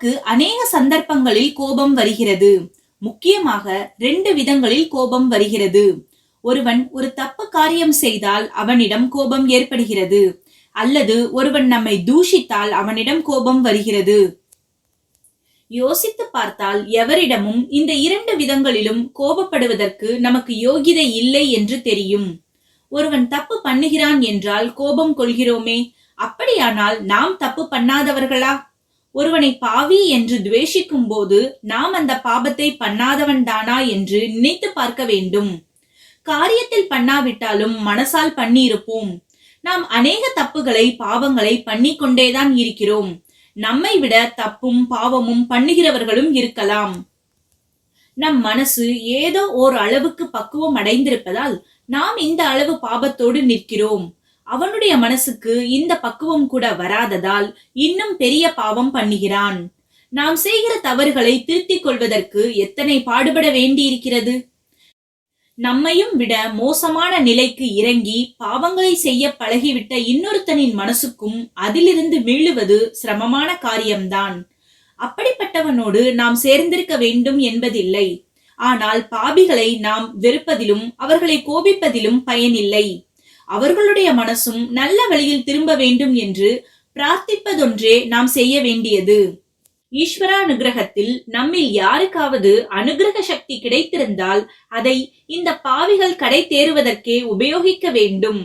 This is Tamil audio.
நமக்கு அநேக சந்தர்ப்பங்களில் கோபம் வருகிறது. முக்கியமாக 2 விதங்களில் கோபம் வருகிறது. ஒருவன் ஒரு தப்பு காரியம் செய்தால் அவனிடம் கோபம் ஏற்படுகிறது, அல்லது ஒருவன் நம்மை தூஷித்தால் அவனிடம் கோபம் வருகிறது. யோசித்து பார்த்தால் எவரிடமும் இந்த 2 விதங்களிலும் கோபப்படுவதற்கு நமக்கு யோகிதை இல்லை என்று தெரியும். ஒருவன் தப்பு பண்ணுகிறான் என்றால் கோபம் கொள்கிறோமே, அப்படியானால் நாம் தப்பு பண்ணாதவர்களா? ஒருவனை பாவி என்று துவேஷிக்கும் போது நாம் அந்த பாபத்தை பண்ணாதவன் தானா என்று நினைத்து பார்க்க வேண்டும். காரியத்தில் பண்ணாவிட்டாலும் மனசால் பண்ணியிருப்போம். நாம் அநேக தப்புகளை, பாவங்களை பண்ணிக்கொண்டேதான் இருக்கிறோம். நம்மை விட தப்பும் பாவமும் பண்ணுகிறவர்களும் இருக்கலாம். நம் மனசு ஏதோ ஓர் அளவுக்கு பக்குவம் அடைந்திருப்பதால் நாம் இந்த அளவு பாபத்தோடு நிற்கிறோம். அவனுடைய மனசுக்கு இந்த பக்குவம் கூட வராததால் இன்னும் பெரிய பாவம் பண்ணுகிறான். நாம் செய்கிற தவறுகளை திருத்திக் கொள்வதற்கு எத்தனை பாடுபட வேண்டியிருக்கிறது. நம்மையும் விட மோசமான நிலைக்கு இறங்கி பாவங்களை செய்ய பழகிவிட்ட இன்னொருத்தனின் மனசுக்கும் அதிலிருந்து மீளுவது சிரமமான காரியம்தான். அப்படிப்பட்டவனோடு நாம் சேர்ந்திருக்க வேண்டும் என்பதில்லை. ஆனால் பாபிகளை நாம் வெறுப்பதிலும் அவர்களை கோபிப்பதிலும் பயனில்லை. அவர்களுடைய மனசும் நல்ல வழியில் திரும்ப வேண்டும் என்று பிரார்த்திப்பதொன்றே நாம் செய்ய வேண்டியது. ஈஸ்வரானுகிரகத்தில் நம்மில் யாருக்காவது அனுகிரக சக்தி கிடைத்திருந்தால் அதை இந்த பாவிகள் கடை தேறுவதற்கே உபயோகிக்க வேண்டும்.